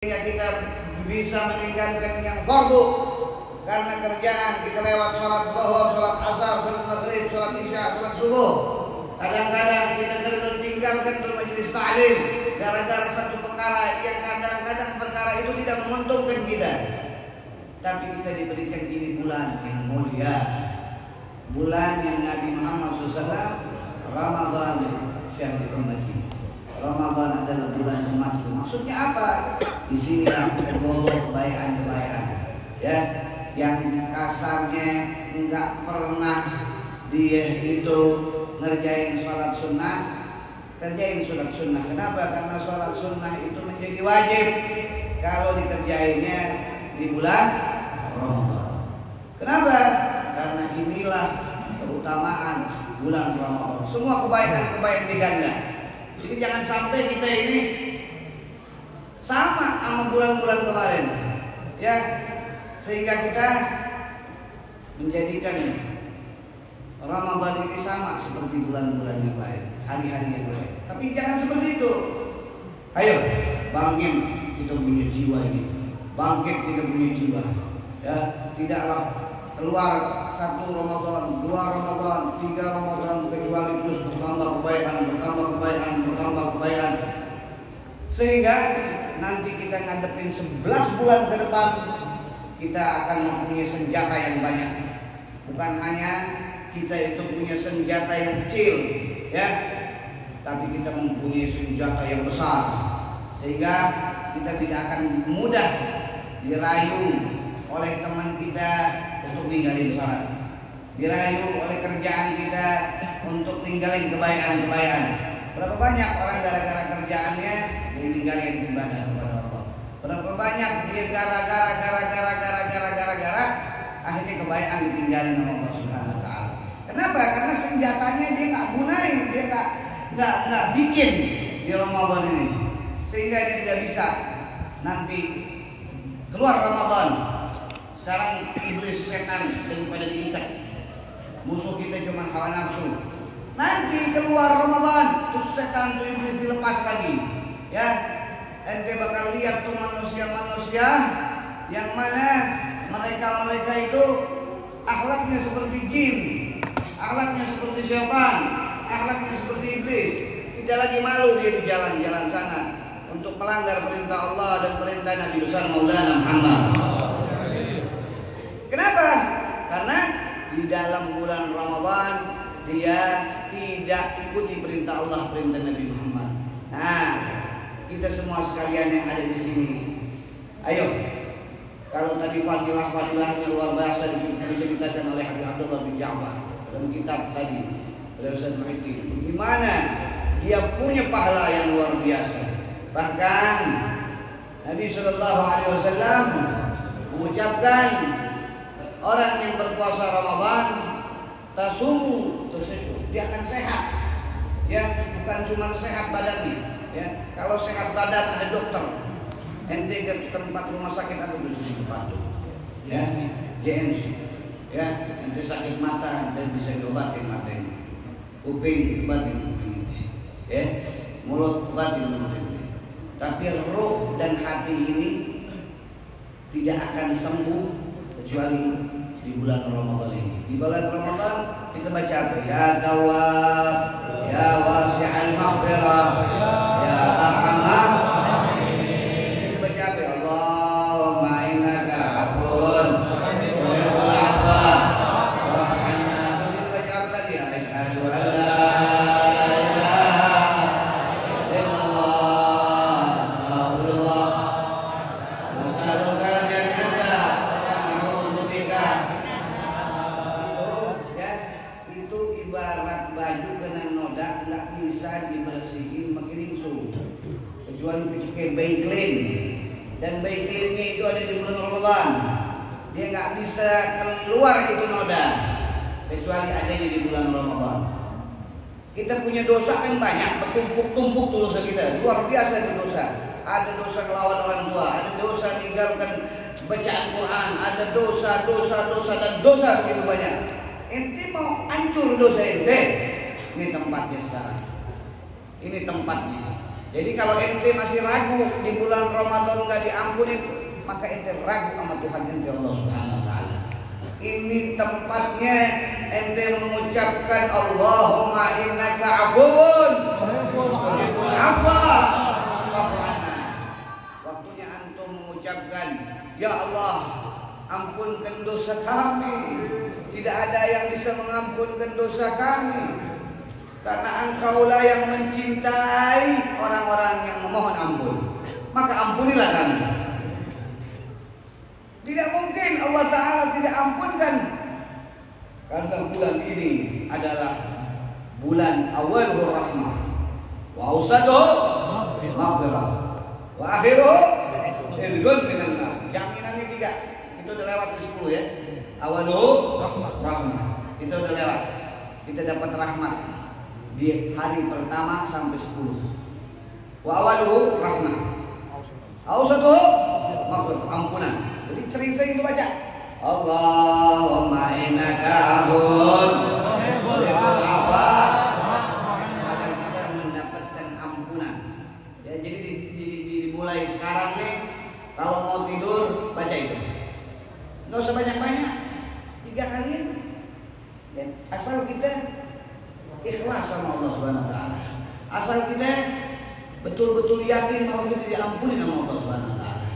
sehingga kita bisa meninggalkan yang fardu karena kerjaan. Kita lewat sholat zuhur, sholat asar, sholat maghrib, sholat isya, sholat subuh. Kadang-kadang kita tinggalkan majelis ta'lim gara-gara satu perkara yang kadang-kadang perkara itu tidak menguntungkan kita. Tapi kita diberikan ini bulan yang mulia, bulan yang Nabi Muhammad SAW, Ramadan syahrul ummati. Ramadan adalah bulan umatku. Maksudnya apa? Di sini kita godok kebaikan-kebaikan, ya, yang kasarnya enggak pernah dia itu ngerjain sholat sunnah, kerjain sholat sunnah. Kenapa? Karena sholat sunnah itu menjadi wajib kalau dikerjainnya di bulan Ramadan. Kenapa? Karena inilah keutamaan bulan Ramadan. Semua kebaikan-kebaikan diganda. Jadi jangan sampai kita ini sama sama bulan-bulan kemarin, ya, sehingga kita menjadikan Ramadan ini sama seperti bulan-bulan yang lain, hari-hari yang lain. Tapi jangan seperti itu. Ayo, bangkit kita punya jiwa ini, bangkit kita punya jiwa. Ya, tidaklah keluar 1 Ramadan, 2 Ramadan, 3 Ramadan kecuali terus bertambah kebaikan, bertambah kebaikan, bertambah kebaikan. Sehingga nanti kita ngadepin 11 bulan ke depan, kita akan mempunyai senjata yang banyak. Bukan hanya kita itu punya senjata yang kecil, ya, tapi kita mempunyai senjata yang besar. Sehingga kita tidak akan mudah dirayu oleh teman kita untuk ninggalin sholat, dirayu oleh kerjaan kita untuk ninggalin kebaikan-kebaikan. Berapa banyak orang gara-gara kerjaannya dia ninggalin ibadah kepada Allah. Berapa banyak dia gara-gara akhirnya kebaikan ditinggalin sama Allah Subhanahu wa taala. Kenapa? Karena senjatanya dia nggak gunain, dia nggak bikin di Ramadan ini, sehingga dia tidak bisa nanti keluar Ramadan. Sekarang iblis setan daripada diikat, musuh kita cuma hawa nafsu. Nanti keluar Ramadan, terus setan tuh iblis dilepas lagi, ya. Ente bakal lihat tuh manusia-manusia yang mana mereka itu akhlaknya seperti jin, akhlaknya seperti syaitan, akhlaknya seperti iblis. Tidak lagi malu dia di jalan-jalan sana untuk melanggar perintah Allah dan perintah Nabi besar Maulana Muhammad. Kenapa? Karena di dalam bulan Ramadan dia tidak ikuti perintah Allah, perintah Nabi Muhammad. Nah, kita semua sekalian yang ada di sini, ayo. Kalau tadi fadilah-fadilahnya luar biasa diceritakan oleh Habib Abdullah bin Ja'far dalam kitab tadi oleh Ustaz Muhyiddin, bagaimana dia punya pahala yang luar biasa. Bahkan Nabi Shallallahu Alaihi Wasallam mengucapkan, orang yang berpuasa Ramadan tasumu tusihu, dia akan sehat, ya, bukan cuma sehat badannya, ya. Kalau sehat badan ada dokter, ente ke tempat rumah sakit ada di tempat, ya, JNC, ya, ente sakit mata dan bisa diobatin matanya, kuping obatin kuping ente, ya, mulut obatin mulut ente. Tapi roh dan hati ini tidak akan sembuh kecuali di bulan Ramadan ini. Di bulan Ramadan kita baca apa? Ya Tawwab, ya Wasi'al Maghfirah, ya Arhamar. Kita baca apa? Allahumma innaka afuwwun tuhibbul afwa wa'fu 'anna. Kita baca apa lagi? Asyhadu an la kecuali pakai Baiklin, dan Baiklinnya itu ada di bulan Ramadan. Dia nggak bisa keluar itu noda kecuali adanya di bulan Ramadan. Kita punya dosa kan banyak, bertumpuk-tumpuk dosa kita, luar biasa itu dosa. Ada dosa melawan orang tua, ada dosa meninggalkan bacaan Quran, ada dosa dan dosa begitu banyak. Ente mau hancur dosa ente, ini tempatnya sekarang. Ini tempatnya. Jadi kalau ente masih ragu di bulan Ramadan nggak diampunin, maka ente ragu sama Tuhan ente Allah Subhanahu Wa Taala. Ini tempatnya ente mengucapkan Allahumma innaka afuwun tuhibbul afwa fa'fu anna. Waktunya antum mengucapkan, ya Allah, ampunkan dosa kami. Tidak ada yang bisa mengampunkan dosa kami, karena Engkaulah yang mencintai orang-orang yang memohon ampun. Maka ampunilah kami. Tidak mungkin Allah Ta'ala tidak ampunkan, karena bulan ini adalah bulan awalur rahmah, wa awsaduhu maghfirah, wa akhiruhu irgun minan nar. Jaminannya 3. Itu udah lewat di 10 ya. Awaluhu rahmah. Itu udah lewat. Kita dapat rahmat di hari pertama sampai 10. Wa awaluhu rahmah, awsaduhu maghfirah, ampunan. Jadi sering-sering itu baca Allahumma innaka afuwun tuhibbul afwa, agar kita mendapatkan ampunan. Ya, jadi dimulai sekarang nih, kalau mau tidur baca itu. Nggak usah banyak-banyak, 3 kali ya, asal kita ikhlas sama Allah Subhanahu Wa Taala, asal kita betul-betul yakin bahwa kita diampuni sama Allah Subhanahu Wa Taala,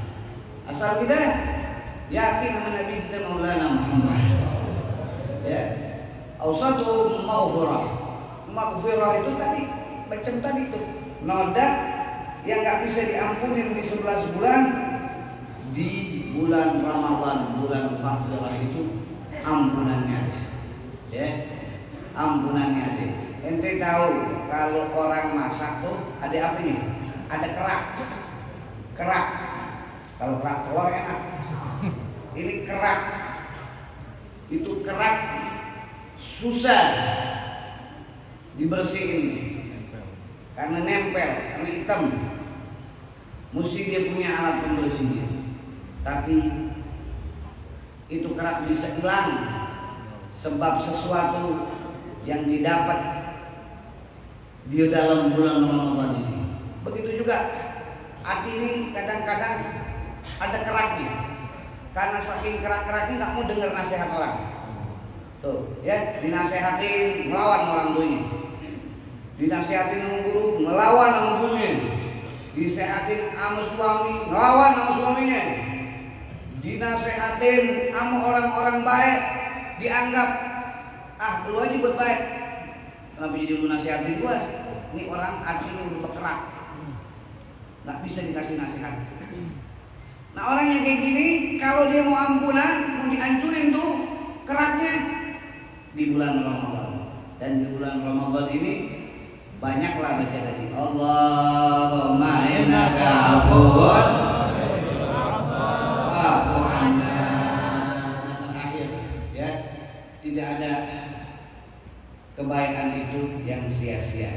asal kita yakin sama Nabi kita Maulana Muhammad. Ya, awsatu maghfirah. Maghfirah itu tadi macam tadi itu noda yang nggak bisa diampuni di 11 bulan. Di bulan Ramadan, bulan maghfirah itu ampunannya ada. Ya, ampunannya ada. Ente tahu kalau orang masak tuh ada apa nih? Ada kerak. Kerak. Kalau kerak telur enak. Ini kerak. Itu kerak susah dibersihin karena nempel, karena hitam. Mesti dia punya alat pembersihnya. Tapi itu kerak bisa hilang sebab sesuatu yang didapat di dalam bulan Ramadan ini. Begitu juga hati ini kadang-kadang ada keraknya, karena saking kerak-keraknya nggak mau dengar nasihat orang. Tuh, ya, dinasehatin melawan orang tuanya, dinasehatin sama guru melawan sama gurunya, disehatin sama suami melawan sama suaminya, dinasehatin sama orang-orang baik dianggap lu aja buat baik, kenapa jadi lu nasihatin gua? Ini orang hatinya udah berkerak, nggak bisa dikasih nasihat. Nah, orang yang kayak gini kalau dia mau ampunan, mau dihancurin tuh keraknya di bulan Ramadan. Dan di bulan Ramadan ini banyaklah baca tadi Allahumma innaka afuwun fa'fu anna. Nah, terakhir ya, tidak ada kebaikan itu yang sia-sia,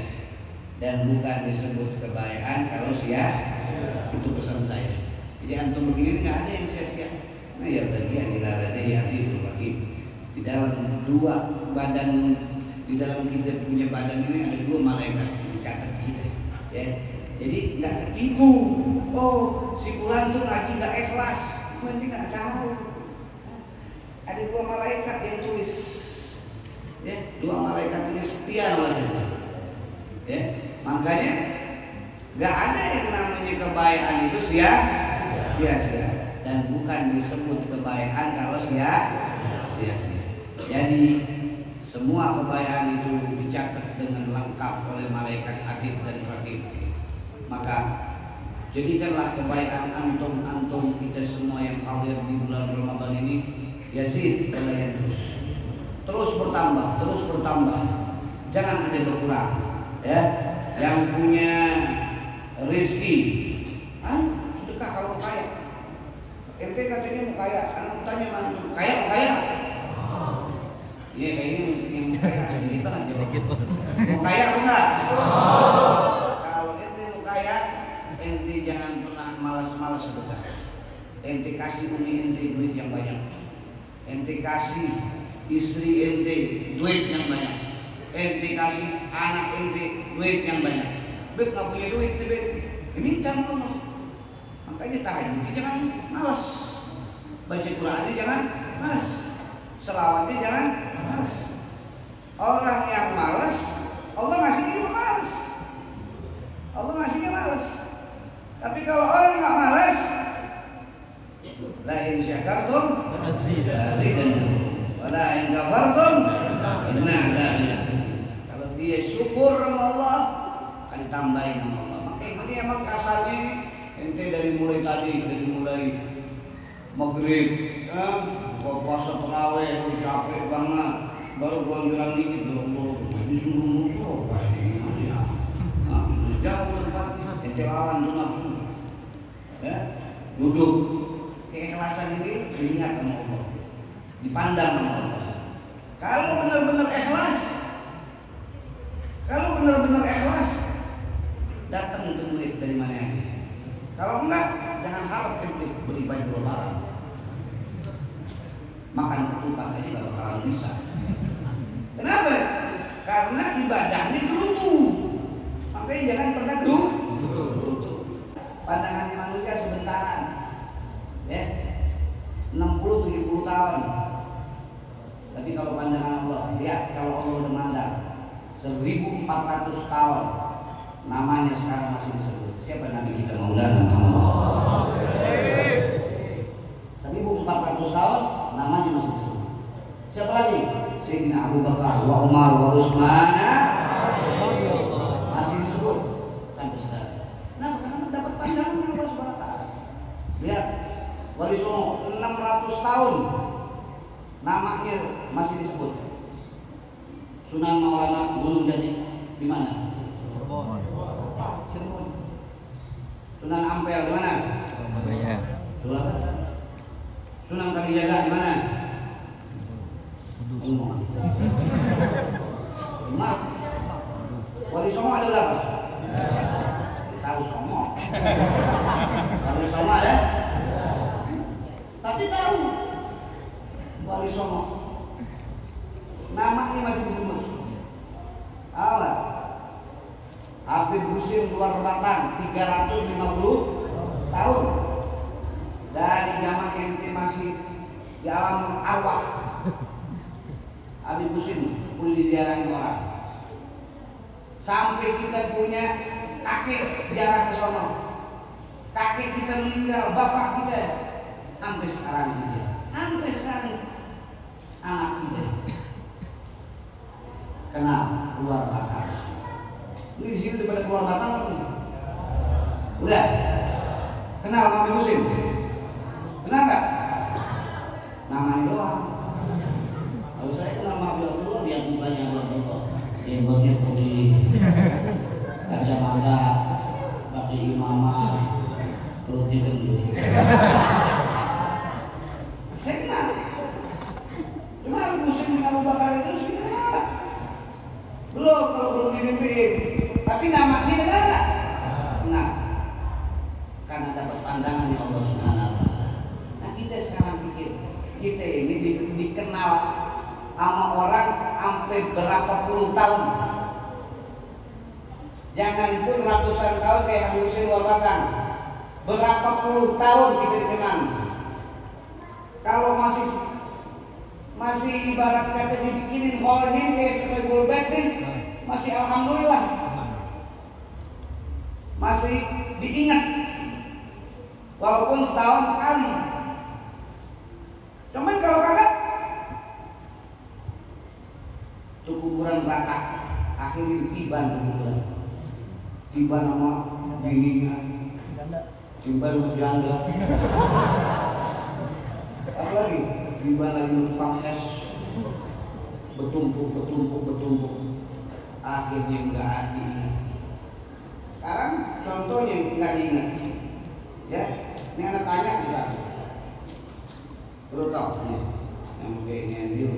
dan bukan disebut kebaikan kalau sia-sia. Itu pesan saya. Jadi antum begini nggak ada yang sia-sia. Nah ya tadi yang dilalade hati lagi di dalam 2 badan, di dalam kita punya badan ini ada 2 malaikat yang catat kita. Ya, jadi nggak ketipu. Oh, si fulan tuh ngaji nggak ikhlas, nanti nggak tahu. Ada 2 malaikat yang tulis. Ya, 2 malaikat ini setia wajibnya. Ya, makanya nggak ada yang namanya kebaikan itu sia-sia, dan bukan disebut kebaikan kalau sia-sia. Jadi semua kebaikan itu dicatat dengan lengkap oleh malaikat adid dan raqib. Maka jadikanlah kebaikan antum kita semua yang hadir di bulan Ramadan ini yazid wa la yanqus, terus bertambah, jangan ada berkurang. Ya, yang punya rezeki, sedekah kalau mau kaya. Ente katanya mau kaya, anak tanya mana tuh? Kaya? Iya, kayaknya yang kaya sedikit banget jawab. Mau kaya apa enggak? Kalau ente mau kaya, ente jangan pernah malas-malas sedekah. Ente kasih umi ente duit yang banyak. Ente kasih istri ente duit yang banyak. Ente kasih anak ente duit yang banyak. Beb nggak punya duit nih beb, minta sama Allah. Makanya tahajud jangan malas, baca Quran jangan malas, selawatnya jangan malas. Orang yang malas, Allah ngasihnya juga malas. Allah ngasihnya malas. Tapi kalau orang nggak malas, la in syakartum azidannakum wa la in kafartum inna adzabi lasyadid. Kalau dia syukur sama Allah, akan ditambahin sama Allah. Makanya ini emang kasarnya ini, ente dari mulai maghrib, puasa terawih, capek banget, baru gelonjoran dikit Allah, ini sungguh apa ini ya, jauh tempatnya, ente lawan tuh nafsu, ya, duduk, keikhlasan ini dilihat sama Allah, dipandang sama Allah. Kalau benar-benar ikhlas, datang itu duit dari mana aja. Kalau enggak, jangan harap ente beribadah dua barang. Makan ketupat aja gak bakalan bisa. Kenapa? Karena ibadahnya tutup. Makanya jangan pernah tutup. Pandangannya manusia sebentaran, ya, 60-70 tahun. Tapi kalau pandangan Allah, lihat kalau Allah udah mandang 1400 tahun, namanya sekarang masih disebut. Siapa Nabi kita Maulana Muhammad? 1400 tahun namanya masih disebut. Siapa lagi? Sayyidina Abu Bakar, wa Umar, wa Utsman masih disebut sampai sekarang. Nah, karena mendapat pandangan Allah Subhanahu wa taala. Lihat, Wali Songo 600 tahun namanya masih disebut. Sunan Maulana Gunung Jati di mana? Cirebon. Sunan Ampel di mana? Surabaya. Sunan Kalijaga di mana? Demak. Wali Songo ada berapa? Tahu Songo. Wali Songo ada? Tapi tahu Wali Songo. Namanya masih disebut. Tahu nggak? Habib Husin luar Batang 350 tahun. Dari zaman ente masih di alam arwah, Habib Husin boleh diziarahin orang. Sampai kita punya kakek ziarah ke sono, kakek kita meninggal, bapak kita, sampai sekarang anak kita kenal luar Batang. Ini di sini daripada keluar Batang belum? Udah kenal Habib Husin? Kenal nggak? Namanya doang. Kalau saya kenal Habib dulu, lihat mukanya Habib, jenggotnya putih, kacamata, pakai imamah, perutnya gendut. Saya kenal. Cuma Habib Husin bin Abu Bakar itu saya kenal. Belum, kalau belum dimimpiin. Tapi namanya kenal nggak? Kenal. Karena dapat pandangan ya Allah Subhanahu wa taala. Nah, kita sekarang pikir kita ini dikenal sama orang sampai berapa puluh tahun. Jangan pun ratusan tahun kayak Habib Husin luar Batang. Berapa puluh tahun kita dikenal. Kalau masih ibarat kata dibikinin hall ini kayak Semegul Bedin, masih alhamdulillah. Masih diingat. Walaupun setahun sekali. Cuman kalau kagak, tuh kuburan rata, akhirnya tiban kuburan, tiban sama bininya, tiban janda, apa lagi? Tiban lagi numpang es, bertumpuk, akhirnya nggak diingat. Sekarang contohnya nggak diingat, ya. Ini anak tanya di sana. Lu tahu nih, yang kayaknya dia,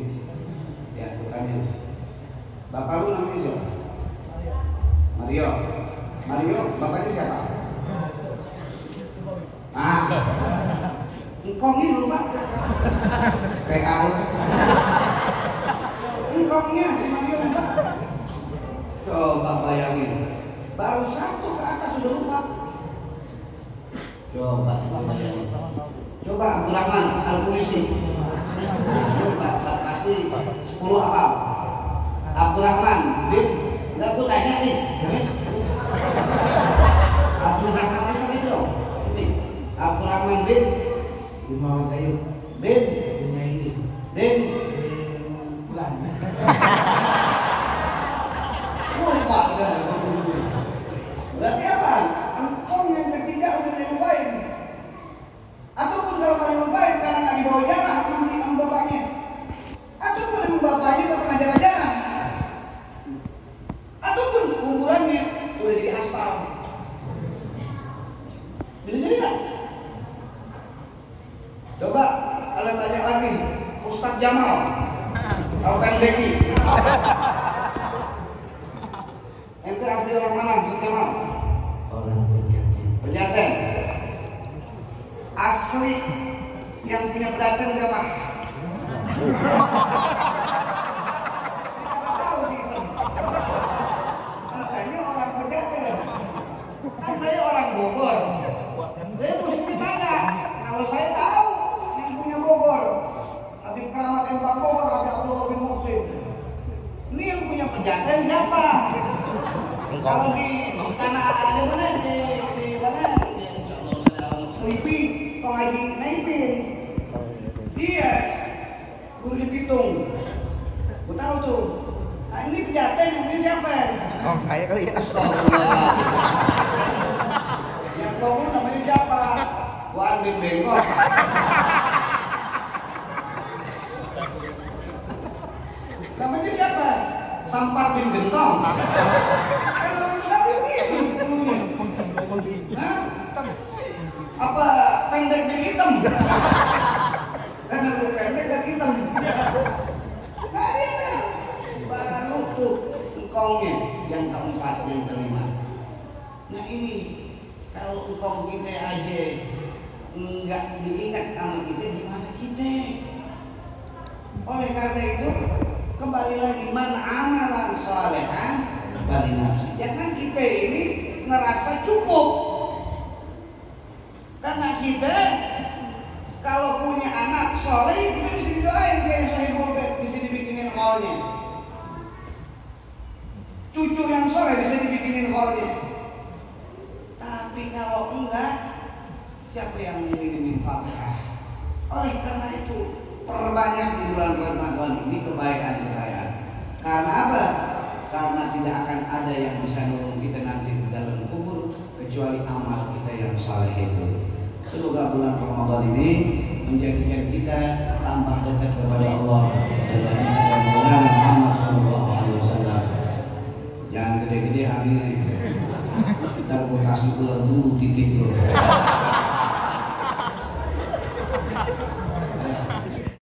ya tanya. Bapak lu namanya siapa? Mario, bapaknya siapa? Ah, engkongnya lu pak, kayak aku. Engkongnya si Mario pak. Coba bayangin, Baru satu ke atas sudah lupa. Coba coba Abdurrahman Al-Qurisi. Coba pasti 10 apa? Abdurrahman bin, enggak aku tanya nih. Abdurrahman itu ini. Abdurrahman bin Muhammad Ayub bin bin Lan. lupa dah. Berarti apa? Engkau yang ketiga udah dilupain. Ataupun kalau kalian lupain karena nggak dibawa jarah sama bapaknya. Ataupun sama bapaknya nggak pernah jarah-jarah. Ataupun kuburannya udah di aspal. Bisa jadi nggak? Coba kalian tanya lagi, Ustadz Jamal, Alpen Beki. Ente asli orang mana, Ustadz Jamal? Orang Pejaten. Pejaten. Asli yang punya pedagang berapa? Tidak tahu sih itu. Katanya orang Pejaten. Kan saya orang Bogor. Saya mesti ditanya. Kalau saya tahu yang punya Bogor, Habib Keramat yang Bang Bogor, Habib Abdullah bin Muhsin. Ini yang punya Pejaten siapa? Kalau di tanah ada mana di mana? Seripi, pengaji Naipin. Iya, guru di Pitung. Gue tahu tuh. Nah ini Pejaten, ini siapa? Oh saya kali ya. Astagfirullah. Yang ngomong namanya siapa? Wan bin Bengkok. Namanya siapa? Sampah bin Gentong. Kan orang Nabi begitu dulunya. Hah? Apa pendek dan hitam? Kan ada pendek dan hitam. Nah ini baru tuh engkongnya yang keempat, yang kelima. Nah ini kalau engkong kita aja enggak diingat sama kita, gimana kita? Oleh karena itu kembali lagi, man amalan sholihan bali nafsi. Jangan kita ini ngerasa cukup. Karena kita kalau punya anak soleh, kita bisa didoain kayak Sohibul Bait, bisa dibikinin hallnya. Cucu yang soleh bisa dibikinin hallnya. Tapi kalau enggak, siapa yang ngirimin Fatihah? Oleh karena itu perbanyak di bulan Ramadan ini kebaikan-kebaikan. Karena apa? Karena tidak akan ada yang bisa nolong kita nanti di dalam kubur kecuali amal kita yang saleh itu. Semoga bulan Ramadan ini menjadikan kita tambah dekat kepada Allah dan Nabi Muhammad SAW. Jangan gede-gede amin. Ntar gue kasih ular dulu titik lo.